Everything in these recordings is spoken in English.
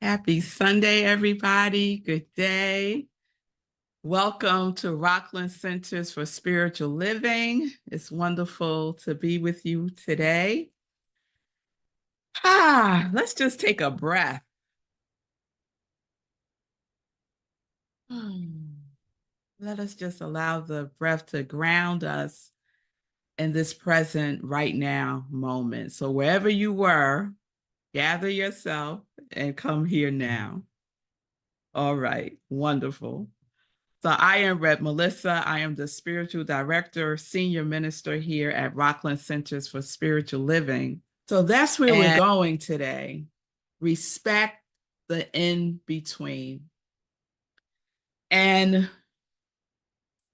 Happy Sunday, everybody. Good day. Welcome to Rockland Centers for Spiritual Living. It's wonderful to be with you today. Let's just take a breath. Let us just allow the breath to ground us in this present right now moment. So wherever you were, gather yourself and come here now. All right, wonderful. So I am revmelissa. I am the spiritual director, senior minister here at Rockland Centers for Spiritual Living. So that's where we're going today. Respect the in-between. And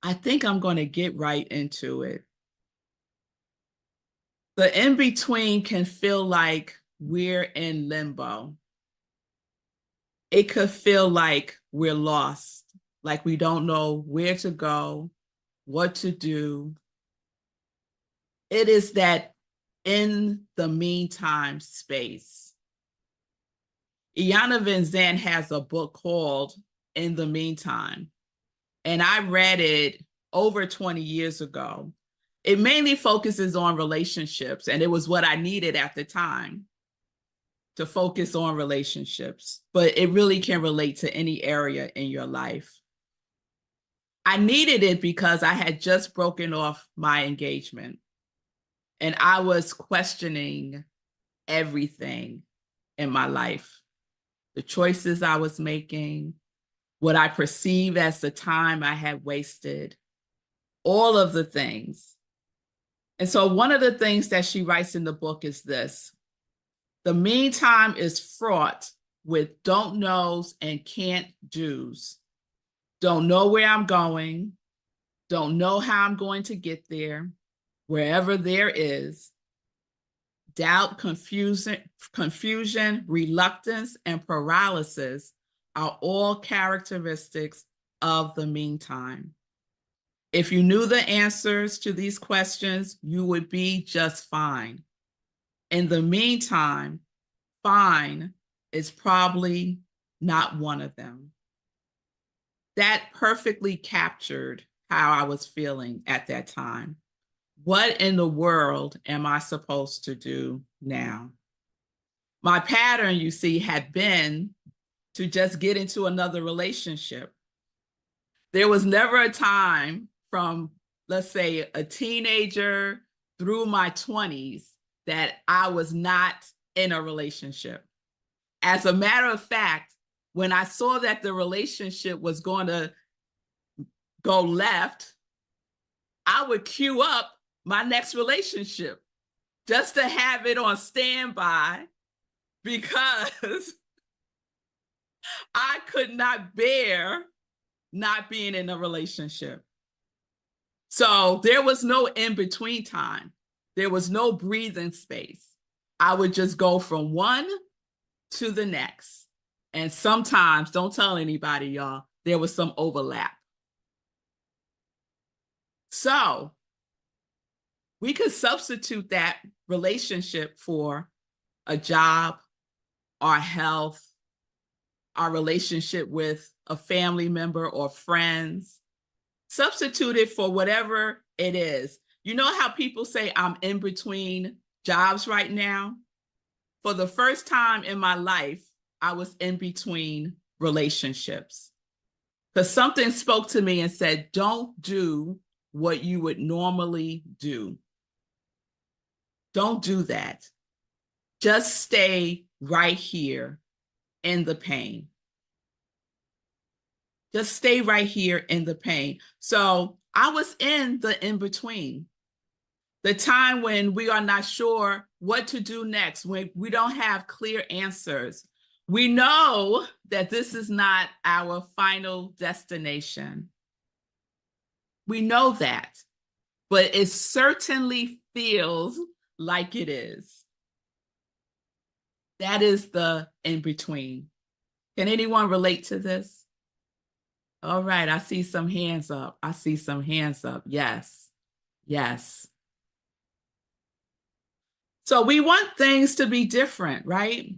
I think I'm going to get right into it. The in-between can feel like we're in limbo. It could feel like we're lost, like we don't know where to go, what to do. It is that in the meantime space. Iyanla Vanzant has a book called In the Meantime, and I read it over 20 years ago. It mainly focuses on relationships, and it was what I needed at the time, to focus on relationships, but it really can relate to any area in your life. I needed it because I had just broken off my engagement and I was questioning everything in my life, the choices I was making, what I perceive as the time I had wasted, all of the things. And so one of the things that she writes in the book is this: the meantime is fraught with don't knows and can't do's. Don't know where I'm going. Don't know how I'm going to get there. Wherever there is, doubt, confusion, reluctance, and paralysis are all characteristics of the meantime. If you knew the answers to these questions, you would be just fine. In the meantime, fine is probably not one of them. That perfectly captured how I was feeling at that time. What in the world am I supposed to do now? My pattern, you see, had been to just get into another relationship. There was never a time from, let's say, a teenager through my 20s that I was not in a relationship. As a matter of fact, when I saw that the relationship was going to go left, I would queue up my next relationship just to have it on standby, because I could not bear not being in a relationship. So there was no in-between time. There was no breathing space. I would just go from one to the next. And sometimes, don't tell anybody, y'all, there was some overlap. So we could substitute that relationship for a job, our health, our relationship with a family member or friends. Substitute it for whatever it is. You know how people say, I'm in between jobs right now? For the first time in my life, I was in between relationships, because something spoke to me and said, don't do what you would normally do. Don't do that. Just stay right here in the pain. Just stay right here in the pain. So I was in the in-between, the time when we are not sure what to do next, when we don't have clear answers. We know that this is not our final destination. We know that, but it certainly feels like it is. That is the in-between. Can anyone relate to this? All right, I see some hands up. I see some hands up. Yes, yes. So we want things to be different, right?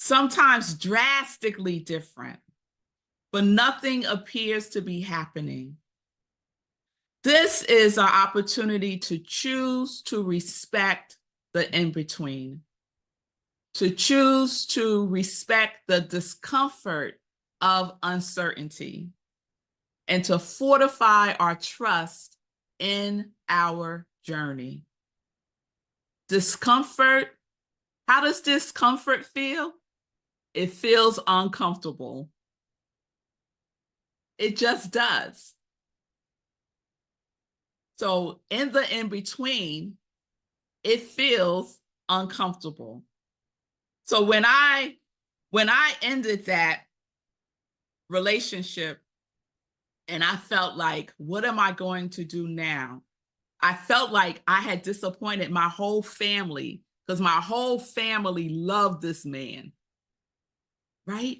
sometimes drastically different, but nothing appears to be happening. This is our opportunity to choose to respect the in-between, to choose to respect the discomfort of uncertainty, and to fortify our trust in our journey. Discomfort, how does discomfort feel? It feels uncomfortable. It just does. So in the in-between, it feels uncomfortable. So when I ended that relationship and I felt like, what am I going to do now? I felt like I had disappointed my whole family because my whole family loved this man, right?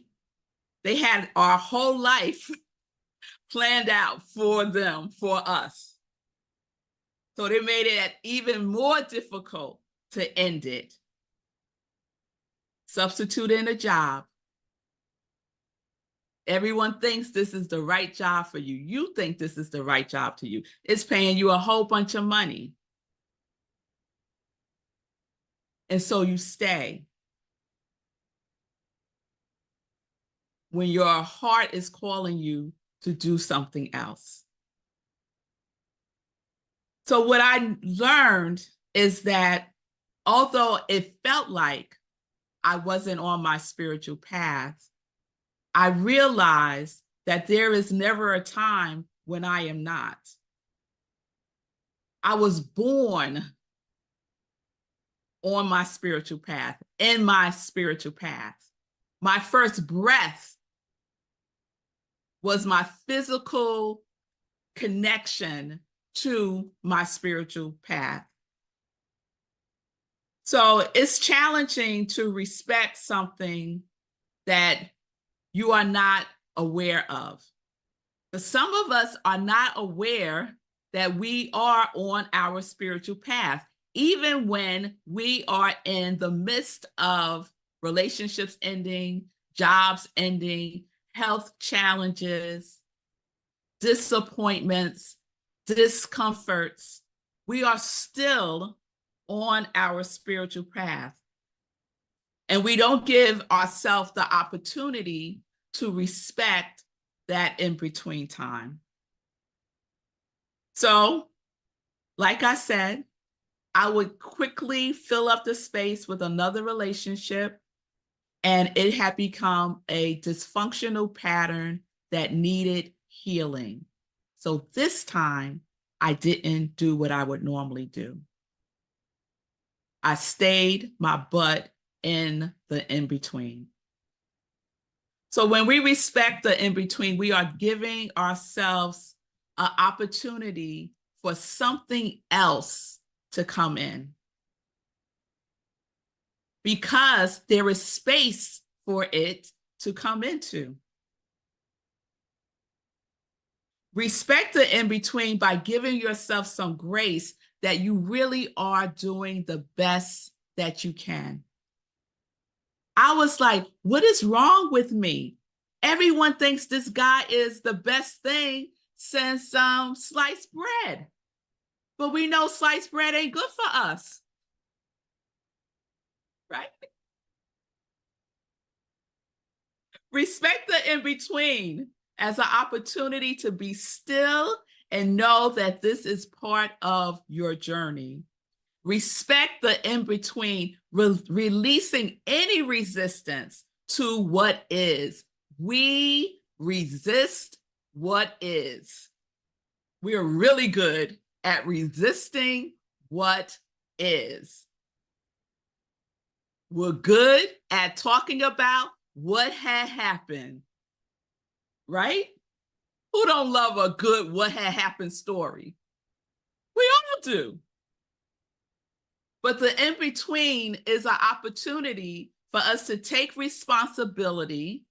They had our whole life planned out for them, for us. So they made it even more difficult to end it. Substitute in a job. Everyone thinks this is the right job for you. You think this is the right job to you. It's paying you a whole bunch of money. And so you stay. When your heart is calling you to do something else. So what I learned is that although it felt like I wasn't on my spiritual path, I realized that there is never a time when I am not. I was born on my spiritual path, in my spiritual path. My first breath was my physical connection to my spiritual path. So it's challenging to respect something that you are not aware of. But some of us are not aware that we are on our spiritual path, even when we are in the midst of relationships ending, jobs ending, health challenges, disappointments, discomforts. We are still on our spiritual path. And we don't give ourselves the opportunity to respect that in-between time. So, like I said, I would quickly fill up the space with another relationship, and it had become a dysfunctional pattern that needed healing. So this time, I didn't do what I would normally do. I stayed my butt in the in-between. So when we respect the in-between, we are giving ourselves an opportunity for something else to come in, because there is space for it to come into. Respect the in-between by giving yourself some grace that you really are doing the best that you can. I was like, what is wrong with me? Everyone thinks this guy is the best thing since sliced bread. But we know sliced bread ain't good for us, right? Respect the in-between as an opportunity to be still and know that this is part of your journey. Respect the in-between, releasing any resistance to what is. We resist what is. We are really good at resisting what is. We're good at talking about what had happened, right? Who don't love a good what had happened story? We all do. But the in-between is an opportunity for us to take responsibility.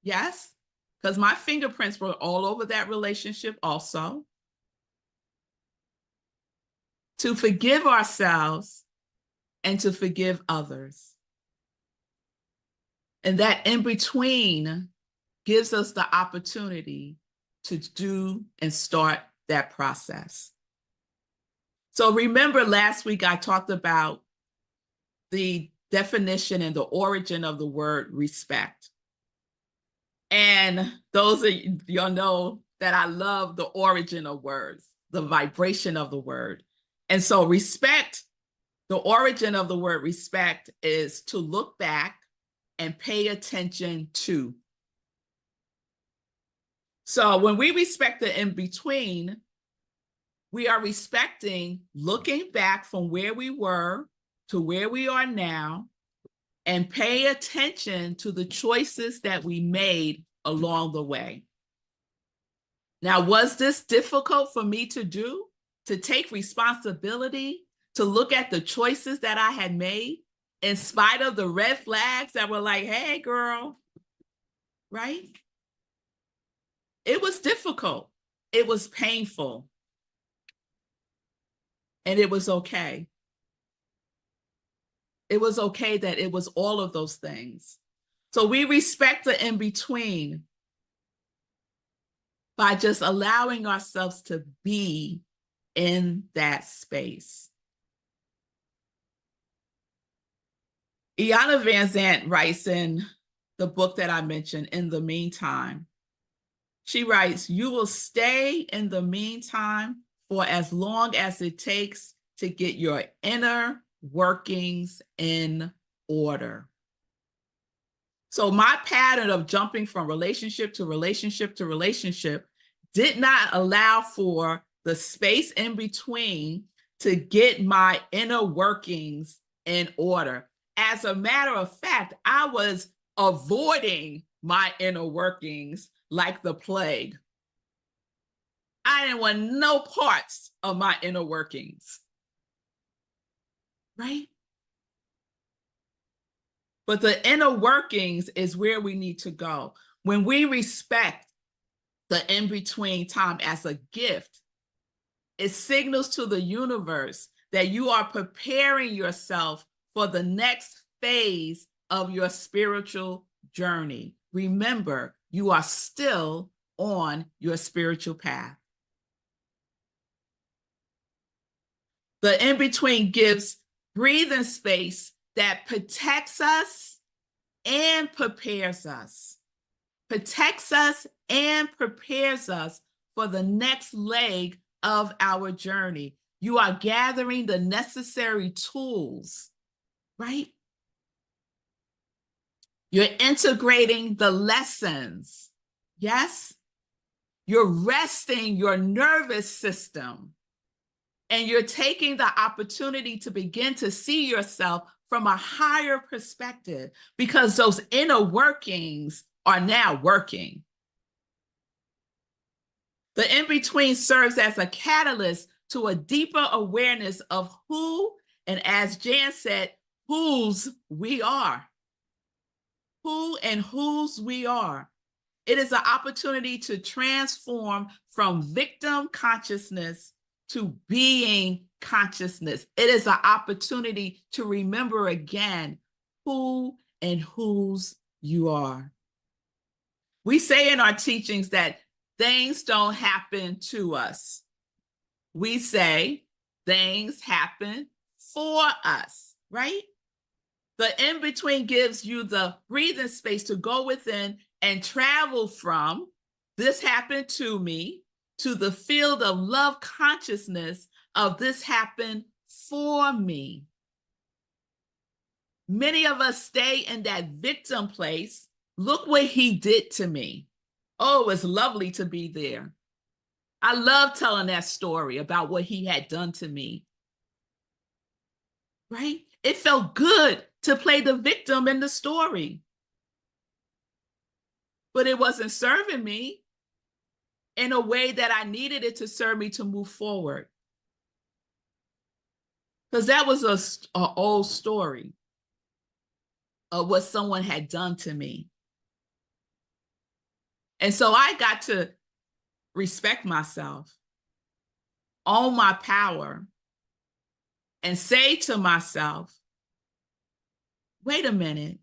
Yes, because my fingerprints were all over that relationship also. To forgive ourselves and to forgive others. And that in between gives us the opportunity to do and start that process. So remember last week I talked about the definition and the origin of the word respect. And those of y'all know that I love the origin of words, the vibration of the word. And so respect, the origin of the word respect is to look back and pay attention to. So when we respect the in-between, we are respecting looking back from where we were to where we are now and pay attention to the choices that we made along the way. Now, was this difficult for me to do? To take responsibility, to look at the choices that I had made in spite of the red flags that were like, hey, girl, right? It was difficult. It was painful. And it was okay. It was okay that it was all of those things. So we respect the in-between by just allowing ourselves to be in that space. Iyanla Vanzant writes in the book that I mentioned, In the Meantime, she writes, you will stay in the meantime for as long as it takes to get your inner workings in order. So my pattern of jumping from relationship to relationship to relationship did not allow for the space in between to get my inner workings in order. As a matter of fact, I was avoiding my inner workings like the plague. I didn't want no parts of my inner workings, right? But the inner workings is where we need to go. When we respect the in-between time as a gift, it signals to the universe that you are preparing yourself for the next phase of your spiritual journey. Remember, you are still on your spiritual path. The in-between gives breathing space that protects us and prepares us. Protects us and prepares us for the next leg of our journey. You are gathering the necessary tools, right? You're integrating the lessons. Yes? You're resting your nervous system. And you're taking the opportunity to begin to see yourself from a higher perspective because those inner workings are now working. The in-between serves as a catalyst to a deeper awareness of who, and as Jan said, whose we are. Who and whose we are. It is an opportunity to transform from victim consciousness to being consciousness. It is an opportunity to remember again who and whose you are. We say in our teachings that things don't happen to us. We say things happen for us, right? The in-between gives you the breathing space to go within and travel from this happened to me to the field of love consciousness of this happened for me. Many of us stay in that victim place. Look what he did to me. Oh, it's lovely to be there. I love telling that story about what he had done to me. Right? It felt good to play the victim in the story. But it wasn't serving me in a way that I needed it to serve me to move forward. Because that was an old story of what someone had done to me. And so I got to respect myself, own my power, and say to myself, wait a minute,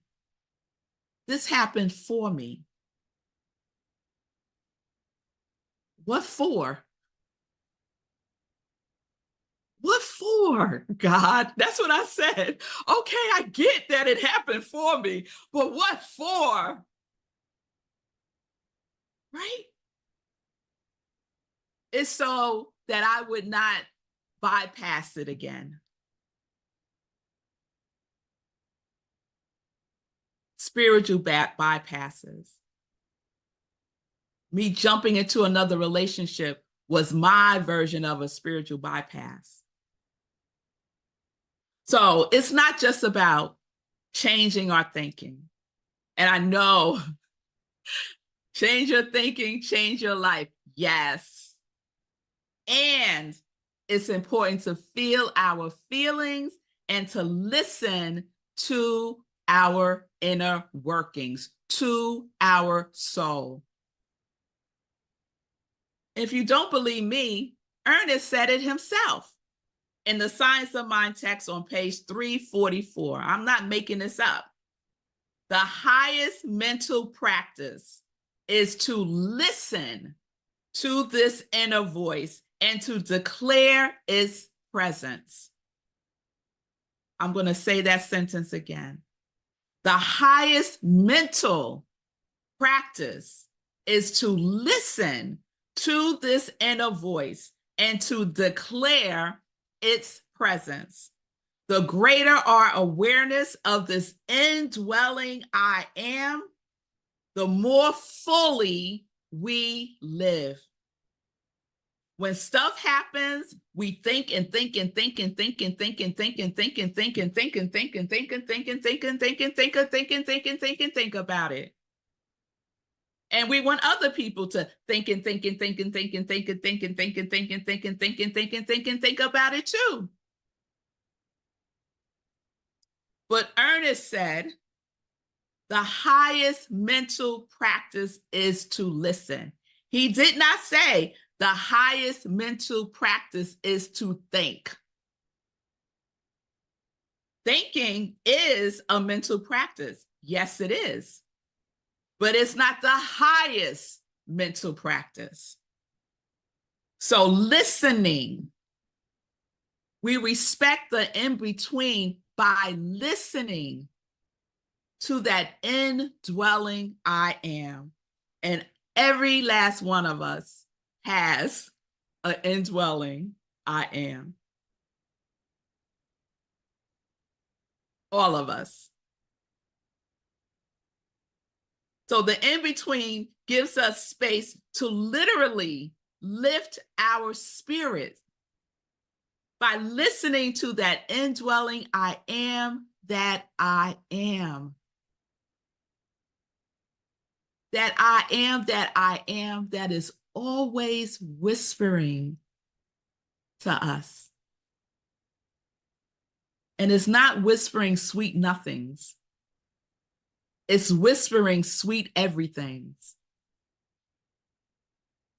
this happened for me. What for? What for, God? That's what I said. Okay, I get that it happened for me, but what for? Right? It's so that I would not bypass it again. Spiritual bypasses. Me jumping into another relationship was my version of a spiritual bypass. So it's not just about changing our thinking. And I know change your thinking, change your life. Yes. And it's important to feel our feelings and to listen to our inner workings, to our soul. If you don't believe me, Ernest said it himself in the Science of Mind text on page 344. I'm not making this up. The highest mental practice is to listen to this inner voice and to declare its presence. I'm going to say that sentence again. The highest mental practice is to listen to this inner voice and to declare its presence. The greater our awareness of this indwelling I am, the more fully we live. When stuff happens, we think and think and think and think and think and think and think and think and think and think and think and think and think and think and think and think and think and think and think about it. And we want other people to think and think and think and think and think and think and think and think and think and think and think and think and think about it too. But Ernest said, the highest mental practice is to listen. He did not say the highest mental practice is to think. Thinking is a mental practice. Yes, it is. But it's not the highest mental practice. So listening, we respect the in-between by listening to that indwelling I am. And every last one of us has an indwelling I am. All of us. So the in-between gives us space to literally lift our spirits by listening to that indwelling I am that I am. That I am that I am that is always whispering to us. And it's not whispering sweet nothings. It's whispering sweet everythings.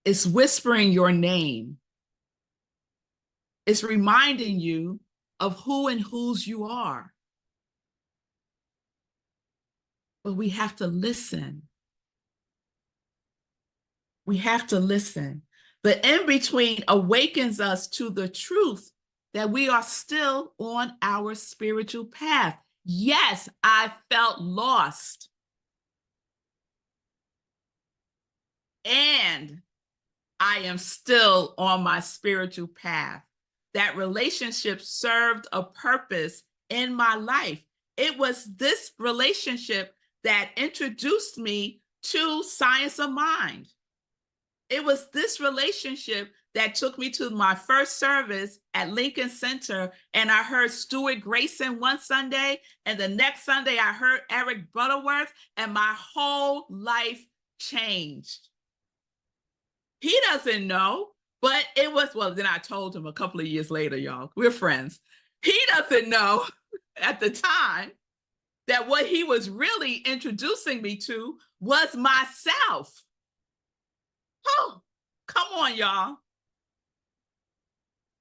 It's whispering your name. It's reminding you of who and whose you are. But we have to listen. We have to listen. The in-between awakens us to the truth that we are still on our spiritual path. Yes, I felt lost. And I am still on my spiritual path. That relationship served a purpose in my life. It was this relationship that introduced me to Science of Mind. It was this relationship that took me to my first service at Lincoln Center, and I heard Stuart Grayson one Sunday, and the next Sunday I heard Eric Butterworth, and my whole life changed. He doesn't know, but it was, well, then I told him a couple of years later, y'all, we're friends. He doesn't know at the time that what he was really introducing me to was myself. Oh, come on, y'all.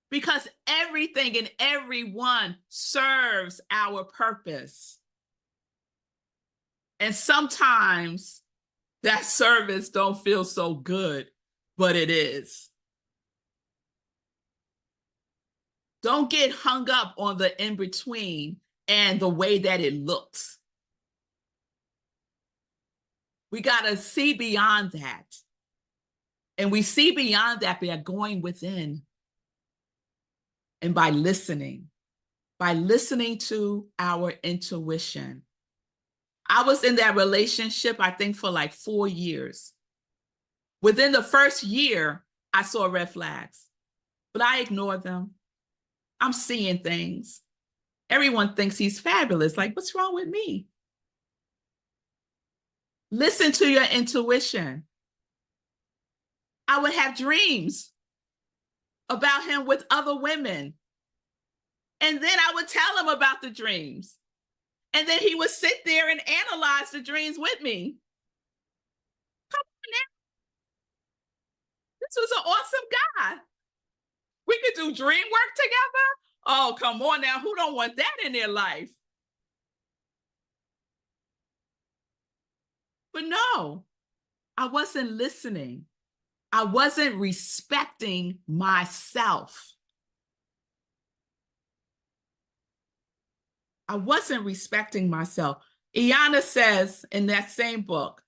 Because everything and everyone serves our purpose. And sometimes that service don't feel so good, but it is. Don't get hung up on the in-between and the way that it looks. We got to see beyond that. And we see beyond that by going within and by listening to our intuition. I was in that relationship, I think, for like 4 years. Within the first year, I saw red flags, but I ignored them. I'm seeing things. Everyone thinks he's fabulous. Like, what's wrong with me? Listen to your intuition. I would have dreams about him with other women. And then I would tell him about the dreams. And then he would sit there and analyze the dreams with me. Come on now. This was an awesome guy. We could do dream work together. Oh, come on now. Who don't want that in their life? But no, I wasn't listening. I wasn't respecting myself. I wasn't respecting myself. Iana says in that same book,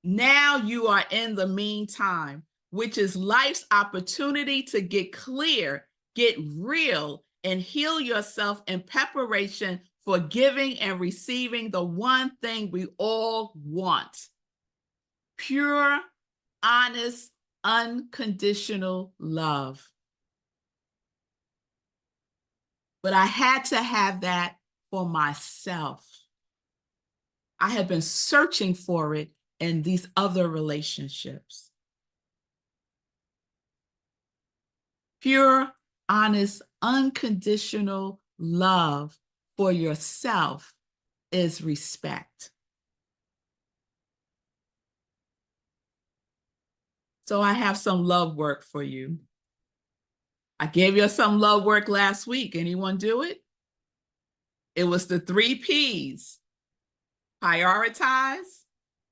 now you are in the meantime, which is life's opportunity to get clear, get real, and heal yourself in preparation for giving and receiving the one thing we all want: pure, honest, unconditional love. But I had to have that for myself. I had been searching for it in these other relationships. Pure, honest, unconditional love for yourself is respect. So I have some love work for you. I gave you some love work last week. Anyone do it? It was the 3 P's: prioritize,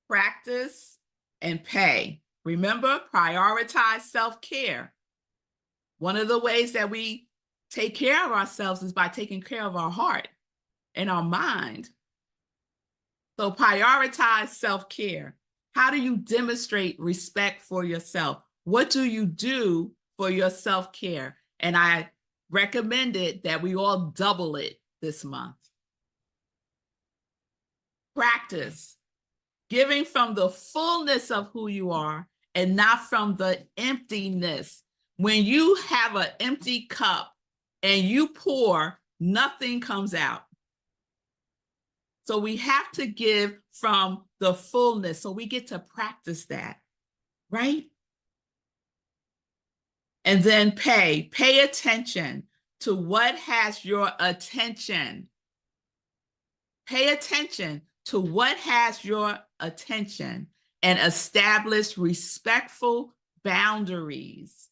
practice, and pay. Remember, prioritize self-care. One of the ways that we take care of ourselves is by taking care of our heart and our mind. So prioritize self-care. How do you demonstrate respect for yourself? What do you do for your self-care? And I recommended that we all double it this month. Practice giving from the fullness of who you are and not from the emptiness. When you have an empty cup and you pour, nothing comes out. So we have to give from the fullness. So we get to practice that, right? And then pay attention to what has your attention. Pay attention to what has your attention and establish respectful boundaries.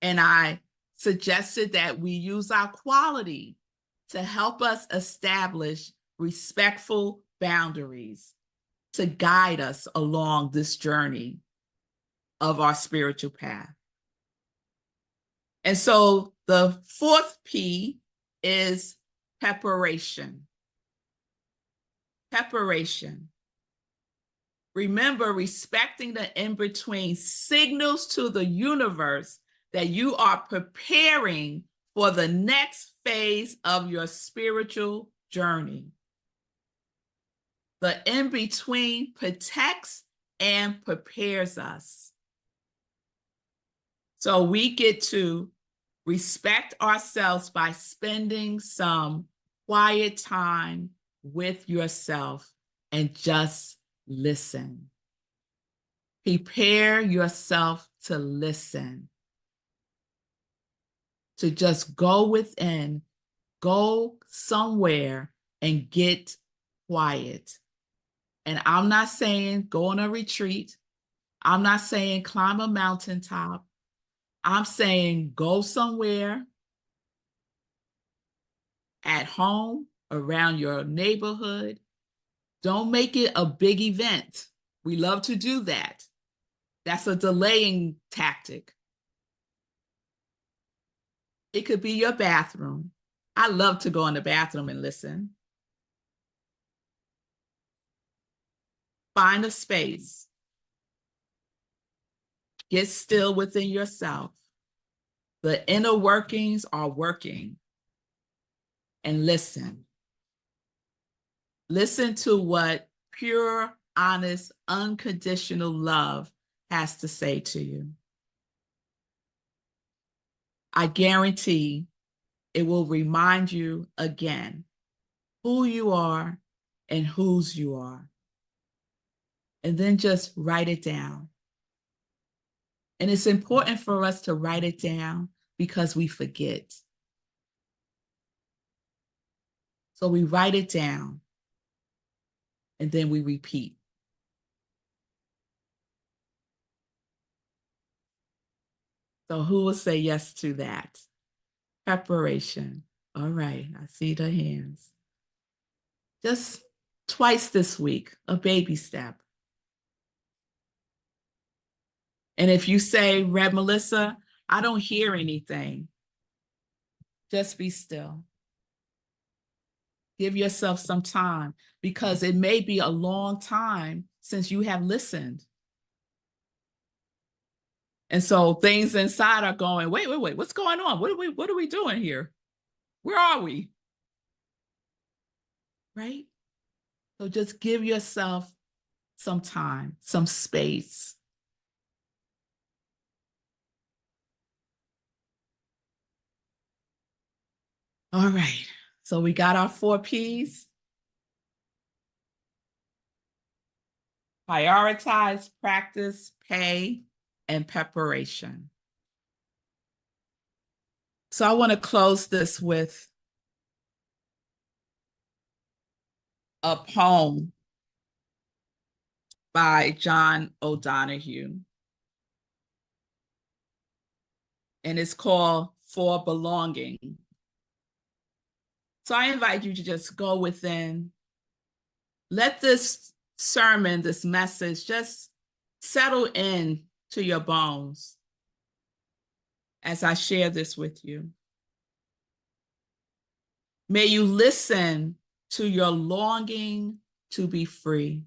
And I suggested that we use our quality to help us establish respectful boundaries to guide us along this journey of our spiritual path. And so the 4th P is preparation. Preparation. Remember, respecting the in-between signals to the universe that you are preparing for the next phase of your spiritual journey. The in-between protects and prepares us. So we get to respect ourselves by spending some quiet time with yourself and just listen. Prepare yourself to listen. To just go within, go somewhere and get quiet. And I'm not saying go on a retreat. I'm not saying climb a mountaintop. I'm saying go somewhere at home, around your neighborhood. Don't make it a big event. We love to do that. That's a delaying tactic. It could be your bathroom. I love to go in the bathroom and listen. Find a space. Get still within yourself. The inner workings are working. And listen. Listen to what pure, honest, unconditional love has to say to you. I guarantee it will remind you again who you are and whose you are. And then just write it down. And it's important for us to write it down because we forget. So we write it down and then we repeat. So who will say yes to that? Preparation. All right, I see the hands. Just twice this week, a baby step. And if you say, revmelissa, I don't hear anything, just be still. Give yourself some time because it may be a long time since you have listened. And so things inside are going, wait, what's going on? What are we doing here? Where are we? Right? So just give yourself some time, some space. All right. So we got our 4 P's. Prioritize, practice, pay, and preparation. So I want to close this with a poem by John O'Donohue. And it's called For Belonging. So I invite you to just go within. Let this sermon, this message, just settle in to your bones as I share this with you. May you listen to your longing to be free.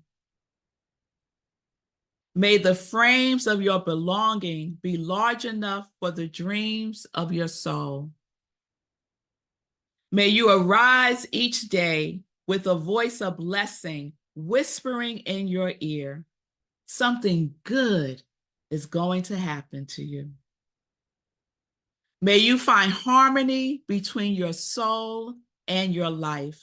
May the frames of your belonging be large enough for the dreams of your soul. May you arise each day with a voice of blessing whispering in your ear. Something good is going to happen to you. May you find harmony between your soul and your life.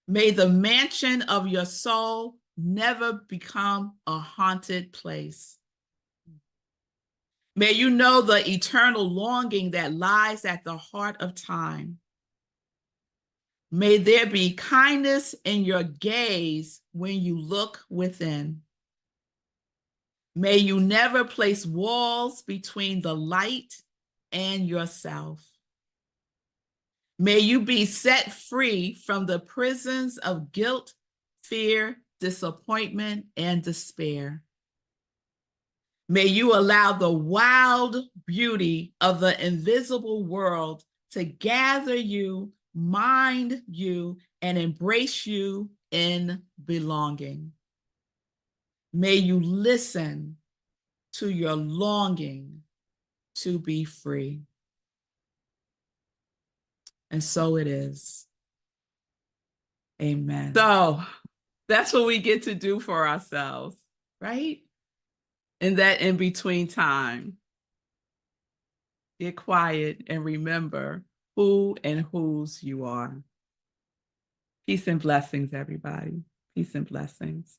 May the mansion of your soul never become a haunted place. May you know the eternal longing that lies at the heart of time. May there be kindness in your gaze when you look within. May you never place walls between the light and yourself. May you be set free from the prisons of guilt, fear, disappointment, and despair. May you allow the wild beauty of the invisible world to gather you, mind you, and embrace you in belonging. May you listen to your longing to be free. And so it is. Amen. So that's what we get to do for ourselves, right? In that in-between time. Get quiet and remember who and whose you are. Peace and blessings, everybody. Peace and blessings.